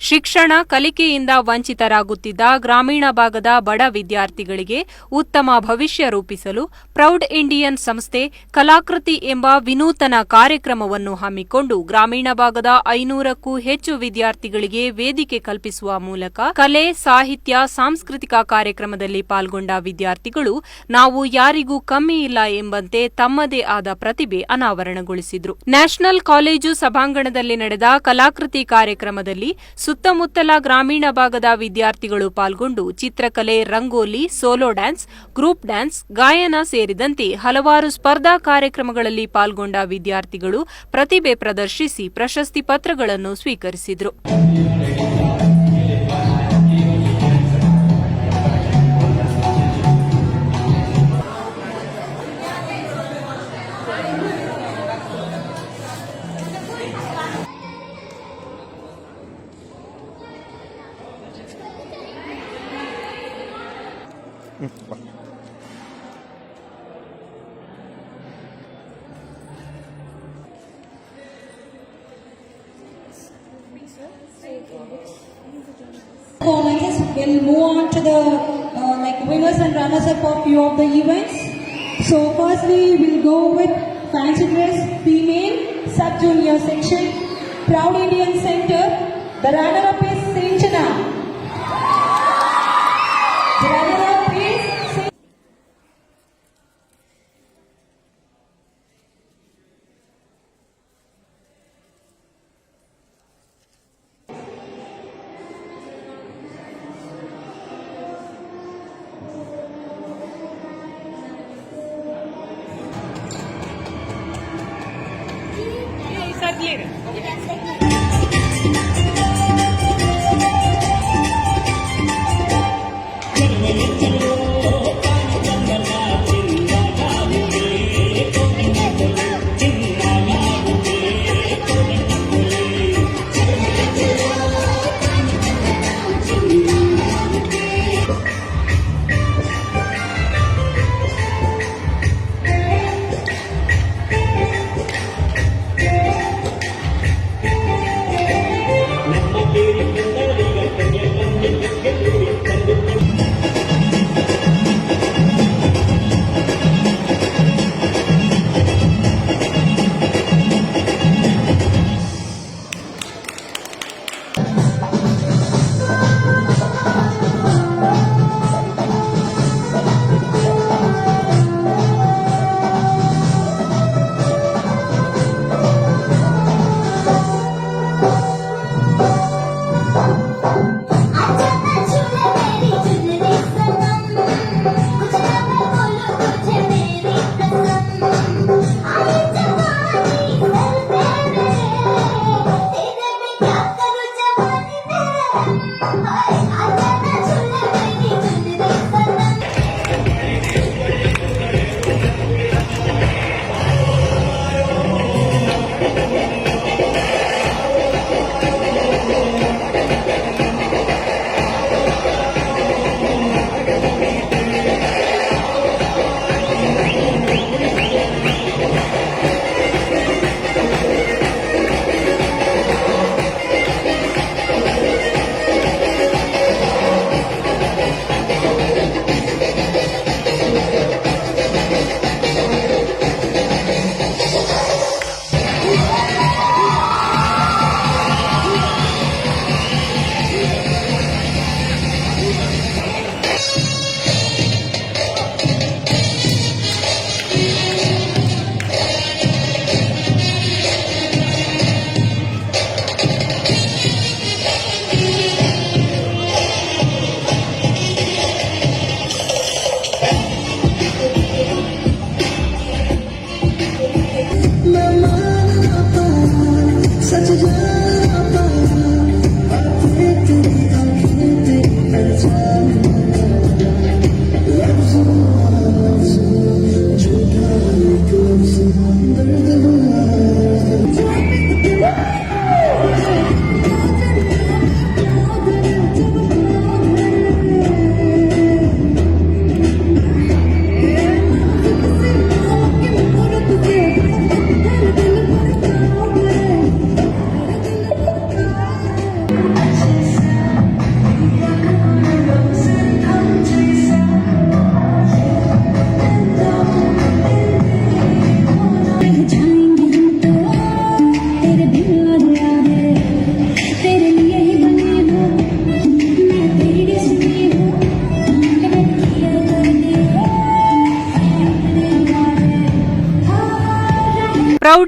ಶಿಕ್ಷಣ ಕಲಿಕೆಯಿಂದ ವಂಚಿತರಾಗುತ್ತಿದ್ದ ಗ್ರಾಮೀಣ ಭಾಗದ ಬಡ ವಿದ್ಯಾರ್ಥಿಗಳಿಗೆ ಉತ್ತಮ ಭವಿಷ್ಯ ರೂಪಿಸಲು ಪ್ರೌಢ ಇಂಡಿಯನ್ ಸಂಸ್ಥೆ ಕಲಾಕೃತಿ ಎಂಬ ವಿನೂತನ ಕಾರ್ಯಕ್ರಮವನ್ನು ಹಮ್ಮಿಕೊಂಡು ಗ್ರಾಮೀಣ ಭಾಗದ 500ಕ್ಕೂ ಹೆಚ್ಚು ವಿದ್ಯಾರ್ಥಿಗಳಿಗೆ ವೇದಿಕೆ ಕಲ್ಪಿಸುವ ಮೂಲಕ ಕಲೆ, ಸಾಹಿತ್ಯ, ಸಾಂಸ್ಕೃತಿಕ ಕಾರ್ಯಕ್ರಮದಲ್ಲಿ ಪಾಲ್ಗೊಂಡ ವಿದ್ಯಾರ್ಥಿಗಳು ನಾವು ಯಾರಿಗೂ ಕಮ್ಮಿ ಇಲ್ಲ ಎಂಬಂತೆ ತಮ್ಮದೇ ಆದ ಪ್ರತಿಭೆ ಅನಾವರಣಗೊಳಿಸಿದರು. ನ್ಯಾಷನಲ್ ಕಾಲೇಜು ಸಭಾಂಗಣದಲ್ಲಿ ನಡೆದ ಕಲಾಕೃತಿ ಕಾರ್ಯಕ್ರಮದಲ್ಲಿ ಸುತ್ತಮುತ್ತಲ ಗ್ರಾಮೀಣ ಭಾಗದ ವಿದ್ಯಾರ್ಥಿಗಳು ಪಾಲ್ಗೊಂಡು ಚಿತ್ರಕಲೆ, rangoli, solo dance, group dance, ಗಾಯನ ಸೇರಿದಂತೆ ಹಲವಾರು ಸ್ಪರ್ಧಾ ಕಾರ್ಯಕ್ರಮಗಳಲ್ಲಿ ಪಾಲ್ಗೊಂಡ ವಿದ್ಯಾರ್ಥಿಗಳು ಪ್ರತಿಭೆ ಪ್ರದರ್ಶಿಸಿ ಪ್ರಶಸ್ತಿ ಪತ್ರಗಳನ್ನು ಸ್ವೀಕರಿಸಿದರು. We'll move on to the winners and runners-up of few of the events. So firstly, we'll go with fancy dress female sub-junior section, Proud Indian Center. The runner-up is Sinchana. The runner-up is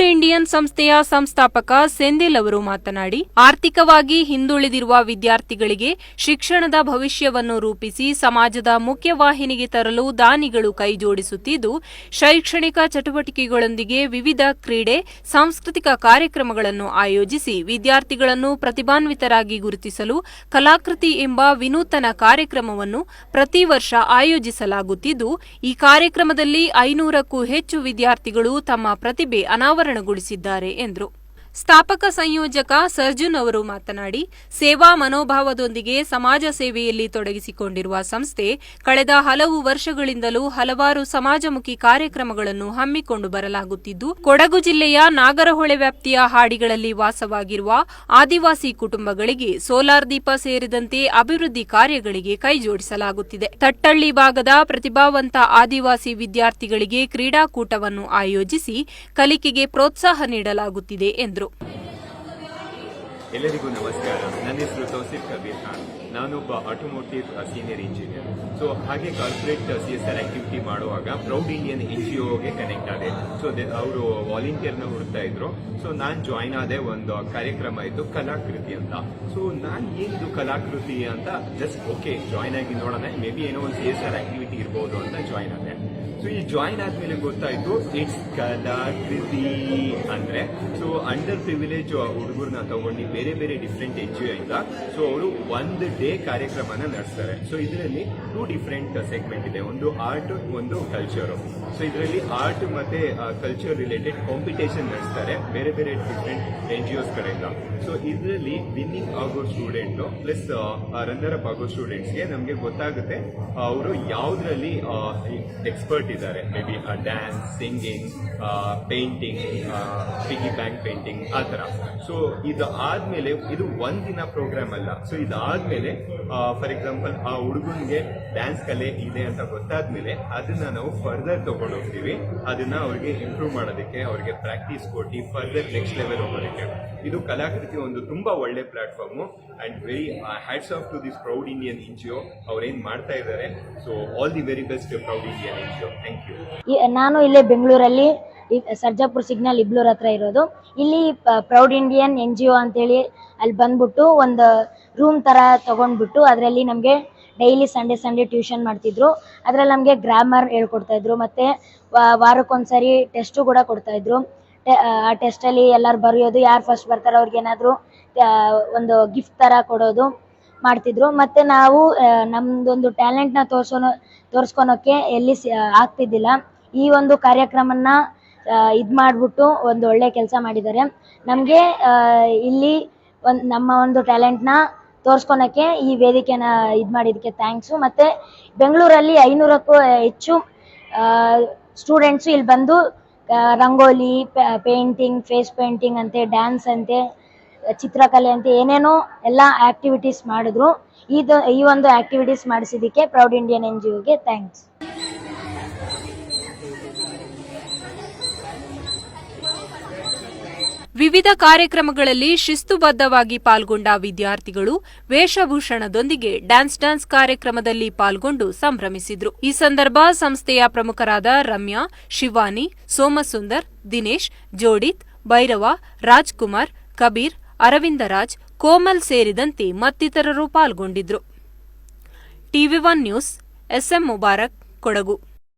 proud Indian ಸಂಸ್ಥೆಯ ಸಂಸ್ಥಾಪಕ ಸೆಂದಿಲ್ ಅವರು ಮಾತನಾಡಿ, ಆರ್ಥಿಕವಾಗಿ ಹಿಂದುಳಿದಿರುವ ವಿದ್ಯಾರ್ಥಿಗಳಿಗೆ ಶಿಕ್ಷಣದ ಭವಿಷ್ಯವನ್ನು ರೂಪಿಸಿ ಸಮಾಜದ ಮುಖ್ಯವಾಹಿನಿಗೆ ತರಲು ದಾನಿಗಳು ಕೈಜೋಡಿಸುತ್ತಿದ್ದು, ಶೈಕ್ಷಣಿಕ ಚಟುವಟಿಕೆಗಳೊಂದಿಗೆ ವಿವಿಧ ಕ್ರೀಡೆ, ಸಾಂಸ್ಕೃತಿಕ ಕಾರ್ಯಕ್ರಮಗಳನ್ನು ಆಯೋಜಿಸಿ ವಿದ್ಯಾರ್ಥಿಗಳನ್ನು ಪ್ರತಿಭಾನ್ವಿತರಾಗಿ ಗುರುತಿಸಲು ಕಲಾಕೃತಿ ಎಂಬ ವಿನೂತನ ಕಾರ್ಯಕ್ರಮವನ್ನು ಪ್ರತಿ ವರ್ಷ ಆಯೋಜಿಸಲಾಗುತ್ತಿದ್ದು, ಈ ಕಾರ್ಯಕ್ರಮದಲ್ಲಿ 500ಕ್ಕೂ ಹೆಚ್ಚು ವಿದ್ಯಾರ್ಥಿಗಳು ತಮ್ಮ ಪ್ರತಿಭೆ ಅನಾವರಣಗೊಳಿಸಿದ್ದಾರೆ ಎಂದರು. ಸ್ಥಾಪಕ ಸಂಯೋಜಕ ಸರ್ಜುನ್ ಅವರು ಮಾತನಾಡಿ, ಸೇವಾ ಮನೋಭಾವದೊಂದಿಗೆ ಸಮಾಜ ಸೇವೆಯಲ್ಲಿ ತೊಡಗಿಸಿಕೊಂಡಿರುವ ಸಂಸ್ಥೆ ಕಳೆದ ಹಲವು ವರ್ಷಗಳಿಂದಲೂ ಹಲವಾರು ಸಮಾಜಮುಖಿ ಕಾರ್ಯಕ್ರಮಗಳನ್ನು ಹಮ್ಮಿಕೊಂಡು ಬರಲಾಗುತ್ತಿದ್ದು, ಕೊಡಗು ಜಿಲ್ಲೆಯ ನಾಗರಹೊಳೆ ವ್ಯಾಪ್ತಿಯ ಹಾಡಿಗಳಲ್ಲಿ ವಾಸವಾಗಿರುವ ಆದಿವಾಸಿ ಕುಟುಂಬಗಳಿಗೆ ಸೋಲಾರ್ ದೀಪ ಸೇರಿದಂತೆ ಅಭಿವೃದ್ಧಿ ಕಾರ್ಯಗಳಿಗೆ ಕೈಜೋಡಿಸಲಾಗುತ್ತಿದೆ. ತಟ್ಟಳ್ಳಿ ಭಾಗದ ಪ್ರತಿಭಾವಂತ ಆದಿವಾಸಿ ವಿದ್ಯಾರ್ಥಿಗಳಿಗೆ ಕ್ರೀಡಾಕೂಟವನ್ನು ಆಯೋಜಿಸಿ ಕಲಿಕೆಗೆ ಪ್ರೋತ್ಸಾಹ ನೀಡಲಾಗುತ್ತಿದೆ ಎಂದರು. ಎಲ್ಲರಿಗೂ ನಮಸ್ಕಾರ. ನನ್ನ ಹೆಸರು ತೌಸಿಫ್ ಕಬೀರ್ ಖಾನ್. ನಾನೊಬ್ಬ ಆಟೋಮೋಟಿವ್ ಸೀನಿಯರ್ ಇಂಜಿನಿಯರ್. ಸೊ ಹಾಗೆ ಕಾರ್ಪೊರೇಟ್ CSR ಆಕ್ಟಿವಿಟಿ ಮಾಡುವಾಗ ಪ್ರೌಡ್ ಇಂಡಿಯನ್ NGOಗೆ ಕನೆಕ್ಟ್ ಆದೆ. ಸೊ ಅವರು ವಾಲಂಟಿಯರ್ನ ಹುಡುಕ್ತಾ ಇದ್ರು. ಸೊ ನಾನು ಜಾಯ್ನ್ ಆದೆ. ಒಂದು ಕಾರ್ಯಕ್ರಮ ಇತ್ತು ಕಲಾಕೃತಿ ಅಂತ. ಸೊ ನಾನು ಏನಿದು ಕಲಾಕೃತಿ ಅಂತ ಜಸ್ಟ್ ಓಕೆ ಜಾಯ್ನ್ ಆಗಿ ನೋಡೋಣ, ಮೇ ಬಿ ಏನೋ ಒಂದು CSR ಆಕ್ಟಿವಿಟಿ ಇರ್ಬೋದು ಅಂತ ಜಾಯ್ನ್ ಆದೆ. ಸೊ ಈ ಜಾಯ್ನ್ ಆದ್ಮೇಲೆ ಗೊತ್ತಾಯ್ತು ಇಟ್ಸ್ ಕಲಾಕೃತಿ ಅಂದ್ರೆ ಸೊ ಅಂಡರ್ ಪ್ರಿವಿಲೇಜ್ ಹುಡುಗರನ್ನ ತಗೊಂಡು ಬೇರೆ ಬೇರೆ ಡಿಫ್ರೆಂಟ್ NGO ಇಂದ ಸೊ ಅವರು ಒಂದು ಡೇ ಕಾರ್ಯಕ್ರಮನ ನಡೆಸ್ತಾರೆ. ಸೊ ಇದರಲ್ಲಿ 2 ಡಿಫ್ರೆಂಟ್ ಸೆಗ್ಮೆಂಟ್ ಇದೆ, ಒಂದು ಆರ್ಟ್, ಒಂದು ಕಲ್ಚರ್. ಸೊ ಇದರಲ್ಲಿ ಆರ್ಟ್ ಮತ್ತೆ ಕಲ್ಚರ್ ರಿಲೇಟೆಡ್ ಕಾಂಪಿಟೇಷನ್ ನಡೆಸ್ತಾರೆ ಬೇರೆ ಬೇರೆ ಡಿಫ್ರೆಂಟ್ NGOs ಕಡೆಯಿಂದ. ಸೊ ಇದರಲ್ಲಿ ವಿನ್ನಿಂಗ್ ಆಗೋ ಸ್ಟೂಡೆಂಟ್ ಪ್ಲಸ್ ರನ್ನರ್ ಅಪ್ ಆಗೋ ಸ್ಟೂಡೆಂಟ್ಸ್ಗೆ ನಮಗೆ ಗೊತ್ತಾಗುತ್ತೆ ಅವರು ಯಾವ್ದ್ರಲ್ಲಿ ಎಕ್ಸ್ಪರ್ಟ್ ಇದ್ದಾರೆ. Maybe dance, singing, painting, piggy bank painting ಆ ಥರ. ಸೊ ಇದು ಆದ್ಮೇಲೆ ಇದು ಒಂದಿನ ಪ್ರೋಗ್ರಾಮ್ ಅಲ್ಲ. ಸೊ ಇದಾದ್ಮೇಲೆ ಫಾರ್ ಎಕ್ಸಾಂಪಲ್ ಆ ಹುಡುಗನಿಗೆ ಡ್ಯಾನ್ಸ್ ಕಲೆ ಇದೆ ಅಂತ ಗೊತ್ತಾದ್ಮೇಲೆ ಅದನ್ನ ನಾವು ಫರ್ದರ್ ತಗೊಂಡು ಹೋಗ್ತೀವಿ. ಅದನ್ನ ಅವ್ರಿಗೆ ಇಂಪ್ರೂವ್ ಮಾಡೋದಕ್ಕೆ, ಅವ್ರಿಗೆ ಪ್ರಾಕ್ಟೀಸ್ ಕೊಟ್ಟು ಫರ್ದರ್ ನೆಕ್ಸ್ಟ್ ಲೆವೆಲ್ ಹೋಗೋದಕ್ಕೆ ಇದು ಕಲಾಕೃತಿ ಒಂದು ತುಂಬಾ ಒಳ್ಳೆ platform. And very hats off to this proud Indian NGO. ಅವ್ರೇನ್ ಮಾಡ್ತಾ ಇದ್ದಾರೆ. So all the very best proud Indian NGO. Thank you. ನಾನು ಇಲ್ಲೇ ಬೆಂಗಳೂರಲ್ಲಿ ಸರ್ಜಾಪುರ ಸಿಗ್ನಲ್ ಇಬ್ಲೂರ್ ಹತ್ರ ಇರೋದು. ಇಲ್ಲಿ ಪ್ರೌಡ್ ಇಂಡಿಯನ್ NGO ಅಂತೇಳಿ ಅಲ್ಲಿ ಬಂದ್ಬಿಟ್ಟು ಒಂದು ರೂಮ್ ತರ ತಗೊಂಡ್ಬಿಟ್ಟು ಅದರಲ್ಲಿ ನಮಗೆ ಡೈಲಿ ಸಂಡೇ ಟ್ಯೂಷನ್ ಮಾಡ್ತಿದ್ರು. ಅದರಲ್ಲಿ ನಮಗೆ ಗ್ರಾಮರ್ ಹೇಳ್ಕೊಡ್ತಾ ಇದ್ರು, ಮತ್ತೆ ವಾರಕ್ಕೊಂದ್ಸರಿ ಟೆಸ್ಟ್ ಕೂಡ ಕೊಡ್ತಾ ಇದ್ರು. ಆ ಟೆಸ್ಟಲ್ಲಿ ಎಲ್ಲರೂ ಬರೆಯೋದು, ಯಾರು ಫಸ್ಟ್ ಬರ್ತಾರೋ ಅವ್ರಿಗೆ ಏನಾದರೂ ಒಂದು ಗಿಫ್ಟ್ ಥರ ಕೊಡೋದು ಮಾಡ್ತಿದ್ರು. ಮತ್ತು ನಾವು ನಮ್ಮದೊಂದು ಟ್ಯಾಲೆಂಟ್ನ ತೋರಿಸ್ಕೊಳೋಕ್ಕೆ ಎಲ್ಲಿ ಆಗ್ತಿದ್ದಿಲ್ಲ. ಈ ಒಂದು ಕಾರ್ಯಕ್ರಮನ ಇದು ಮಾಡಿಬಿಟ್ಟು ಒಂದು ಒಳ್ಳೆ ಕೆಲಸ ಮಾಡಿದ್ದಾರೆ. ನಮಗೆ ಇಲ್ಲಿ ನಮ್ಮ ಒಂದು ಟ್ಯಾಲೆಂಟ್ನ ತೋರಿಸ್ಕೊಳಕ್ಕೆ ಈ ವೇದಿಕೆನ ಇದು ಮಾಡಿದ್ದಕ್ಕೆ ಥ್ಯಾಂಕ್ಸು. ಮತ್ತು ಬೆಂಗಳೂರಲ್ಲಿ 500ಕ್ಕೂ ಹೆಚ್ಚು ಸ್ಟೂಡೆಂಟ್ಸು ಇಲ್ಲಿ ಬಂದು ರಂಗೋಲಿ, ಪೇಂಟಿಂಗ್, ಫೇಸ್ ಪೇಂಟಿಂಗ್ ಅಂತೆ, ಡ್ಯಾನ್ಸ್ ಅಂತೆ, ಚಿತ್ರಕಲೆ ಅಂತ ಏನೇನೋ ಎಲ್ಲ ಆಕ್ಟಿವಿಟೀಸ್ ಮಾಡಿದ್ರು. ಈ ಒಂದು ಆಕ್ಟಿವಿಟೀಸ್ ಮಾಡಿಸಿದ್ದಕ್ಕೆ ಪ್ರೌಡ್ ಇಂಡಿಯನ್ NGOಗೆ ಥ್ಯಾಂಕ್ಸ್. ವಿವಿಧ ಕಾರ್ಯಕ್ರಮಗಳಲ್ಲಿ ಶಿಸ್ತುಬದ್ಧವಾಗಿ ಪಾಲ್ಗೊಂಡ ವಿದ್ಯಾರ್ಥಿಗಳು ವೇಷಭೂಷಣದೊಂದಿಗೆ ಡ್ಯಾನ್ಸ್ ಕಾರ್ಯಕ್ರಮದಲ್ಲಿ ಪಾಲ್ಗೊಂಡು ಸಂಭ್ರಮಿಸಿದ್ರು. ಈ ಸಂದರ್ಭ ಸಂಸ್ಥೆಯ ಪ್ರಮುಖರಾದ ರಮ್ಯಾ, ಶಿವಾನಿ, ಸೋಮಸುಂದರ್, ದಿನೇಶ್, ಜೋಡಿತ್, ಭೈರವ, ರಾಜ್ಕುಮಾರ್, ಕಬೀರ್, ಅರವಿಂದರಾಜ್, ಕೋಮಲ್ ಸೇರಿದಂತೆ ಮತ್ತಿತರರು ಪಾಲ್ಗೊಂಡಿದ್ರು. TV1 news, SM Mubarak, Kodagu.